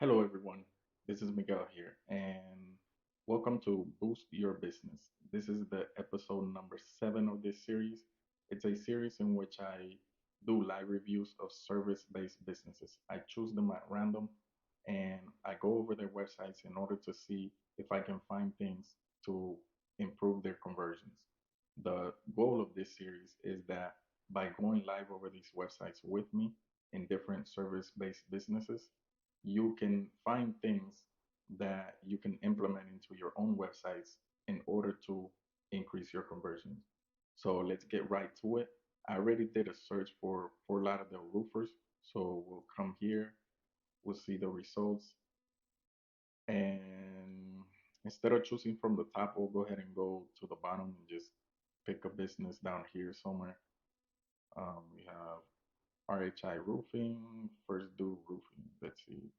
Hello, everyone. This is Miguel here, and welcome to Boost Your Business. This is the episode number 7 of this series. It's a series in which I do live reviews of service based businesses. I choose them at random and I go over their websites in order to see if I can find things to improve their conversions. The goal of this series is that by going live over these websites with me in different service based businesses, you can find things that you can implement into your own websites in order to increase your conversions. So let's get right to it. I already did a search for a lot of the roofers. So we'll come here, we'll see the results. And instead of choosing from the top, we'll go ahead and go to the bottom and just pick a business down here somewhere. We have RHI Roofing, First Do Roofing. Let's see.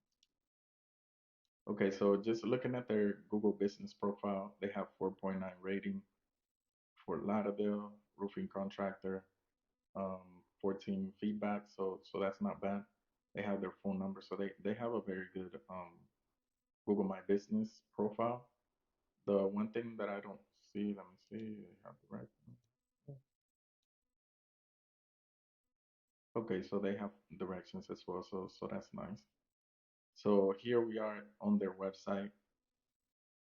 Okay, so just looking at their Google business profile, they have 4.9 rating. Fort Lauderdale, roofing contractor, 14 feedback, so that's not bad. They have their phone number, so they have a very good Google My Business profile. The one thing that I don't see, let me see, they have the right. Okay, so they have directions as well, so that's nice. So here we are on their website,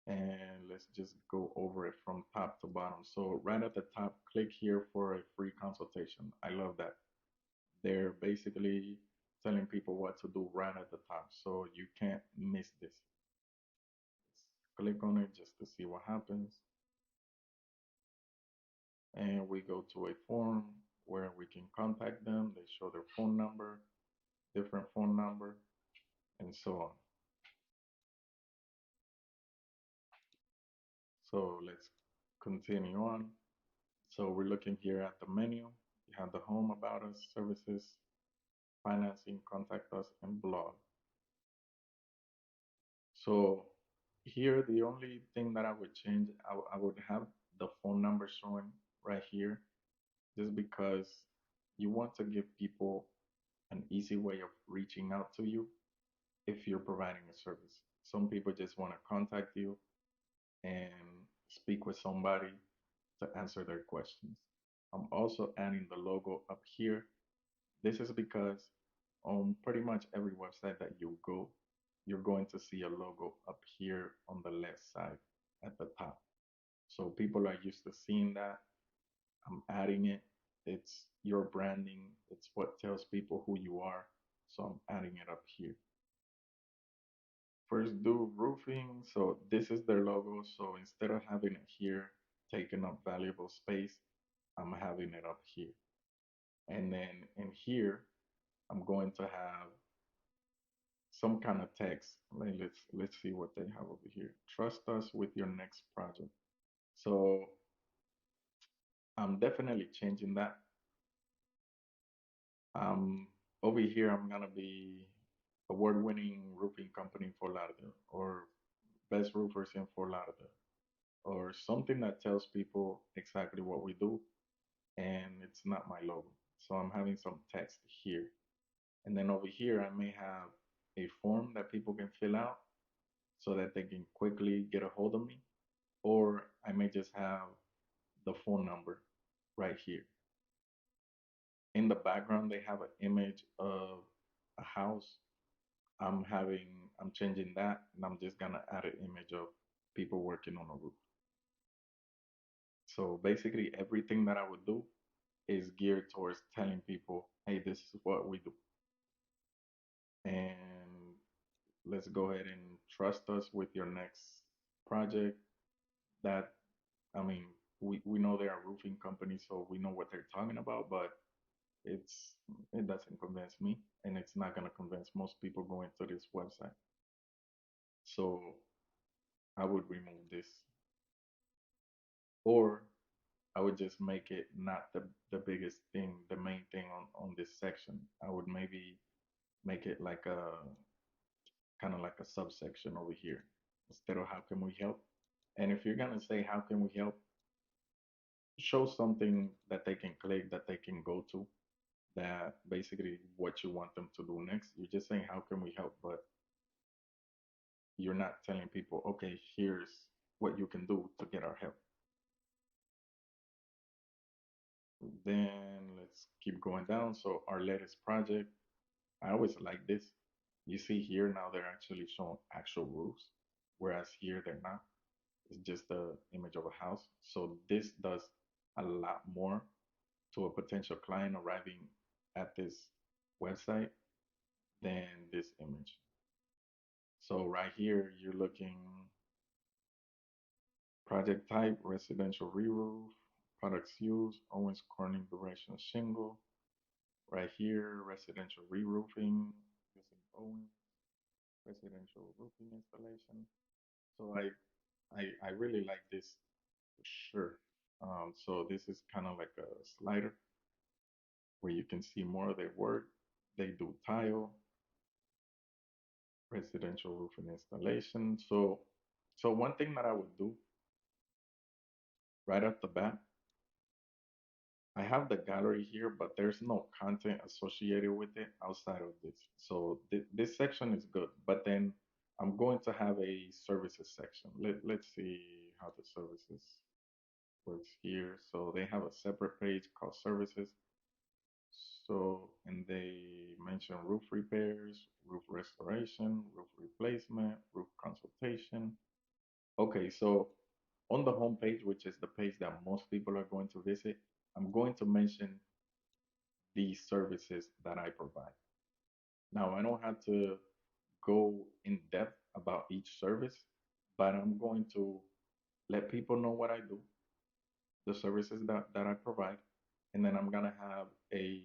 and let's just go over it from top to bottom. So right at the top, click here for a free consultation. I love that. They're basically telling people what to do right at the top, so you can't miss this. Let's click on it just to see what happens. And we go to a form where we can contact them. They show their phone number, different phone number, and so on. So let's continue on. So we're looking here at the menu. You have the home, about us, services, financing, contact us, and blog. So here, the only thing that I would change, I would have the phone number showing right here, just because you want to give people an easy way of reaching out to you if you're providing a service. Some people just want to contact you and speak with somebody to answer their questions. I'm also adding the logo up here. This is because on pretty much every website that you go, you're going to see a logo up here on the left side at the top. So people are used to seeing that. I'm adding it. It's your branding. It's what tells people who you are. So I'm adding it up here. First do roofing. So this is their logo. So instead of having it here taking up valuable space, I'm having it up here. And then in here, I'm going to have some kind of text. Like let's see what they have over here. Trust us with your next project. So I'm definitely changing that. Um, Over here, I'm gonna be award-winning roofing company in Fort Lauderdale, or best roofers in Fort Lauderdale, or something that tells people exactly what we do, and it's not my logo. So I'm having some text here, and then over here, I may have a form that people can fill out so that they can quickly get a hold of me, or I may just have the phone number right here. In the background, they have an image of a house. I'm changing that, and I'm just gonna add an image of people working on a roof. So basically, everything that I would do is geared towards telling people, hey, this is what we do. And let's go ahead and trust us with your next project. That, I mean, we know they are roofing companies, so we know what they're talking about, but it's it doesn't convince me, and it's not gonna convince most people going to this website. So I would remove this, or I would just make it not the biggest thing, the main thing on this section. I would maybe make it like a kind of like a subsection over here instead of how can we help. And if you're gonna say how can we help, show something that they can click, that they can go to, that basically what you want them to do next. You're just saying how can we help, but you're not telling people, okay, here's what you can do to get our help. Then let's keep going down. So our latest project, I always like this. You see here now they're actually showing actual roofs, whereas here they're not. It's just the image of a house. So this does a lot more to a potential client arriving at this website than this image. So right here, you're looking project type, residential re-roof, products used, Owens Corning duration shingle. Right here, residential re-roofing using Owens, residential roofing installation. So I really like this for sure. So this is kind of like a slider where you can see more of their work. They do tile, residential roofing installation. So one thing that I would do right off the bat, I have the gallery here, but there's no content associated with it outside of this. So this section is good, but then I'm going to have a services section. Let's see how the services works here. So they have a separate page called services. So, and they mention roof repairs, roof restoration, roof replacement, roof consultation. Okay, so on the home page, which is the page that most people are going to visit, I'm going to mention these services that I provide. Now, I don't have to go in depth about each service, but I'm going to let people know what I do, the services that I provide, and then I'm gonna have a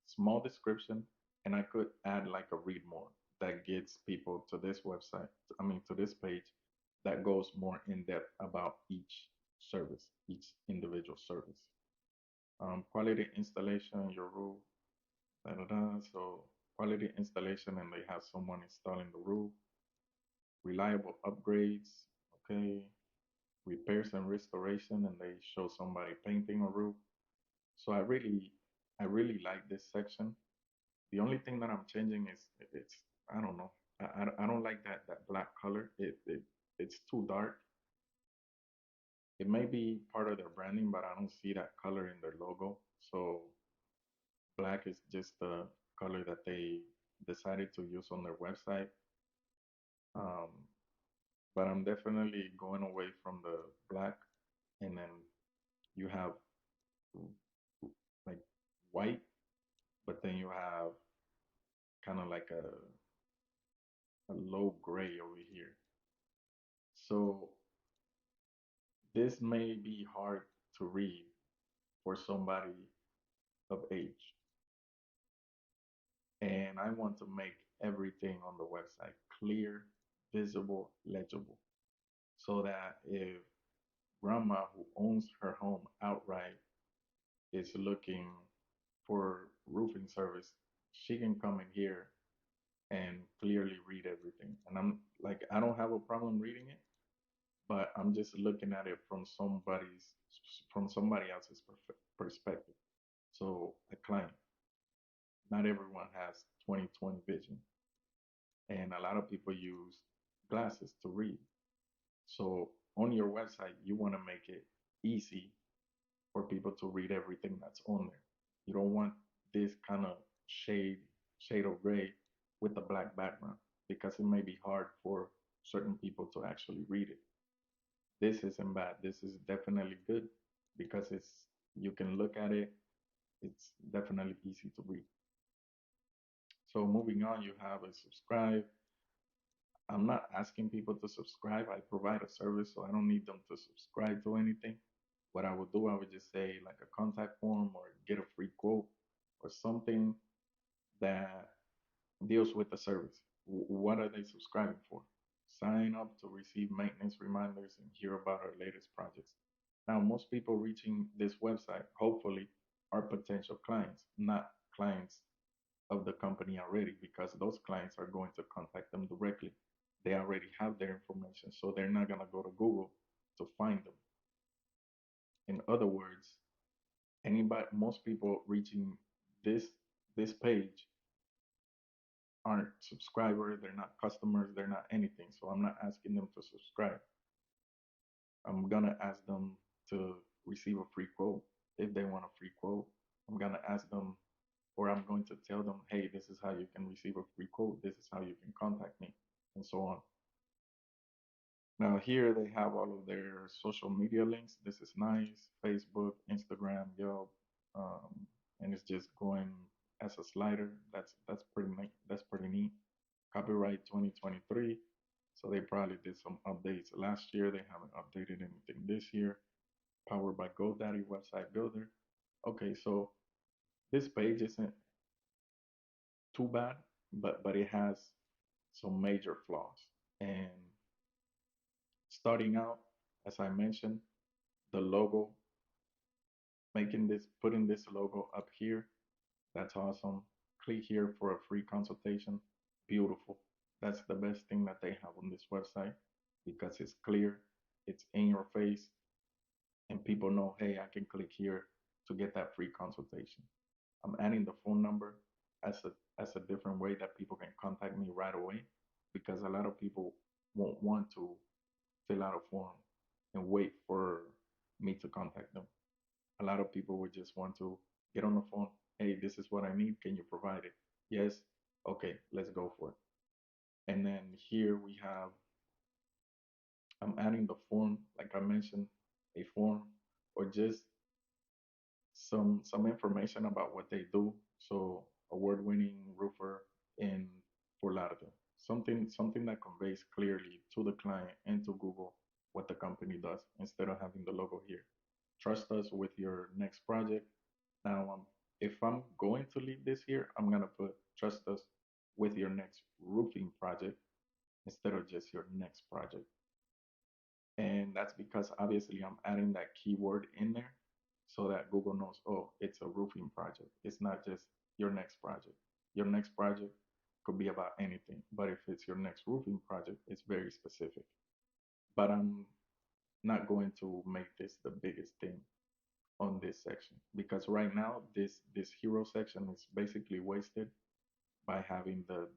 small description, and I could add like a read more that gets people to this website, I mean to this page that goes more in depth about each service, each individual service. Quality installation, your roof, da, da, da. So quality installation, and they have someone installing the roof. Reliable upgrades, okay. Repairs and restoration, and they show somebody painting a roof. So I really like this section. The only thing that I'm changing is it's I don't know. I don't like that black color. It's too dark. It may be part of their branding, but I don't see that color in their logo. So black is just the color that they decided to use on their website. Um, but I'm definitely going away from the black, and then you have like white, but then you have kind of like a low gray over here. So this may be hard to read for somebody of age. And I want to make everything on the website clear, visible, legible, so that if grandma who owns her home outright is looking for roofing service, she can come in here and clearly read everything. And I'm like, I don't have a problem reading it, but I'm just looking at it from somebody else's perspective. So a client, not everyone has 20/20 vision, and a lot of people use glasses to read. So on your website, you want to make it easy for people to read everything that's on there. You don't want this kind of shade of gray with a black background because it may be hard for certain people to actually read it. This isn't bad. This is definitely good because you can look at it. It's definitely easy to read. So moving on, you have a subscribe. I'm not asking people to subscribe. I provide a service, so I don't need them to subscribe to anything. What I would do, I would just say like a contact form or get a free quote or something that deals with the service. What are they subscribing for? Sign up to receive maintenance reminders and hear about our latest projects. Now, most people reaching this website, hopefully, are potential clients, not clients of the company already, because those clients are going to contact them directly. They already have their information, so they're not going to go to Google to find them. In other words, most people reaching this this page aren't subscribers, they're not customers, they're not anything. So I'm not asking them to subscribe. I'm gonna ask them to receive a free quote. If they want a free quote, I'm gonna ask them, or I'm going to tell them, hey, this is how you can receive a free quote. This is how you can contact me, and so on. Now here they have all of their social media links. This is nice. Facebook, Instagram, Yelp, and it's just going as a slider. That's pretty neat. That's pretty neat. Copyright 2023. So they probably did some updates last year. They haven't updated anything this year. Powered by GoDaddy website builder. Okay, so this page isn't too bad, but it has some major flaws. And starting out, as I mentioned, the logo, putting this logo up here, that's awesome. Click here for a free consultation. Beautiful. That's the best thing that they have on this website because it's clear, it's in your face, and people know, hey, I can click here to get that free consultation. I'm adding the phone number as a different way that people can contact me right away because a lot of people won't want to fill out a form and wait for me to contact them. A lot of people would just want to get on the phone. Hey, this is what I need. Can you provide it? Yes. Okay, let's go for it. And then here we have, I'm adding the form, like I mentioned, a form or just some information about what they do. So award-winning roofer in Fort Lauderdale. Something that conveys clearly to the client and to Google what the company does instead of having the logo here. Trust us with your next project. Now, if I'm going to leave this here, I'm gonna put trust us with your next roofing project instead of just your next project. And that's because obviously I'm adding that keyword in there so that Google knows, oh, it's a roofing project. It's not just your next project. Your next project could be about anything, but if it's your next roofing project, it's very specific. But I'm not going to make this the biggest thing on this section because right now this hero section is basically wasted by having the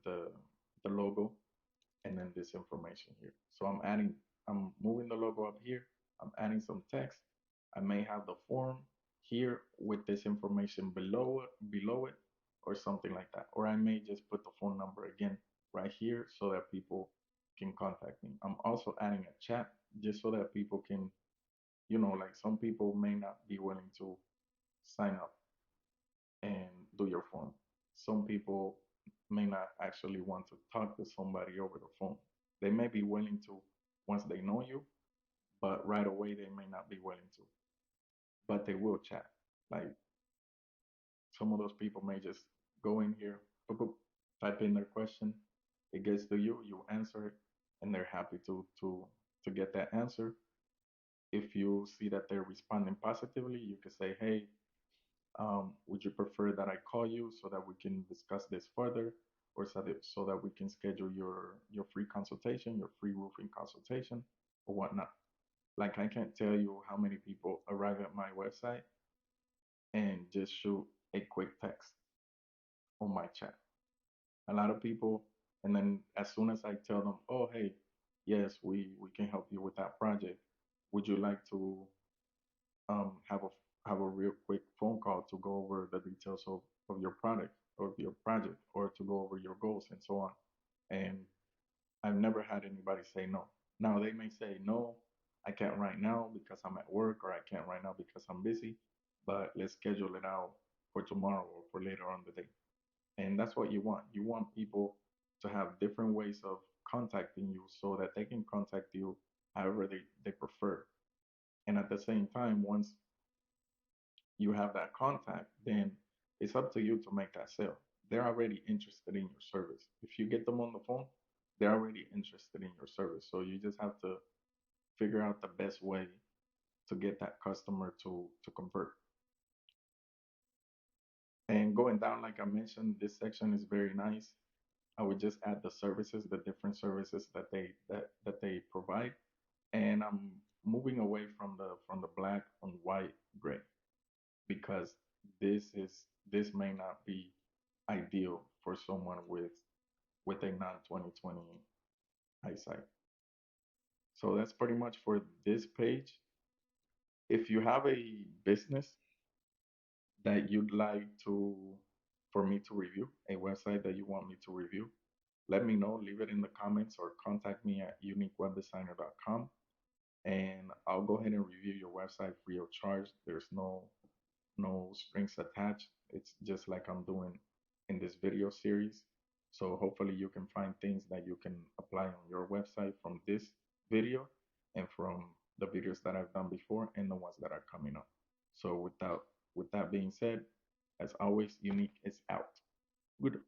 logo and then this information here. So I'm moving the logo up here. I'm adding some text. I may have the form here with this information below it, or something like that. Or I may just put the phone number again right here so that people can contact me. I'm also adding a chat just so that people can, like some people may not be willing to sign up and do your form. Some people may not actually want to talk to somebody over the phone. They may be willing to once they know you, but right away they may not be willing to. But they will chat. Like some of those people may just go in here, boop, boop, type in their question, it gets to you, you answer it, and they're happy to get that answer. If you see that they're responding positively, you can say, hey, would you prefer that I call you so that we can discuss this further, or so that we can schedule your free consultation, your free roofing consultation, or whatnot? Like I can't tell you how many people arrive at my website and just shoot a quick text on my chat. A lot of people, and then as soon as I tell them, oh hey, yes, we can help you with that project. Would you like to um, have a have a real quick phone call to go over the details of your product or your project or to go over your goals and so on. And I've never had anybody say no. Now they may say no, I can't right now because I'm at work or I can't right now because I'm busy, but let's schedule it out for tomorrow or for later on the day. And that's what you want. You want people to have different ways of contacting you so that they can contact you however they prefer. And at the same time, once you have that contact, then it's up to you to make that sale. They're already interested in your service. If you get them on the phone, they're already interested in your service. So you just have to figure out the best way to get that customer to convert. And going down, like I mentioned, this section is very nice. I would just add the services, the different services that they provide. And I'm moving away from the black and white gray because this may not be ideal for someone with with a non 2020 eyesight. So that's pretty much for this page. If you have a business that you'd like to for me to review, a website that you want me to review, let me know. Leave it in the comments or contact me at uniquewebdesigner.com and I'll go ahead and review your website free of charge. There's no strings attached. It's just like I'm doing in this video series. So hopefully you can find things that you can apply on your website from this video and from the videos that I've done before and the ones that are coming up. So with that being said, as always, Unique is out. Good.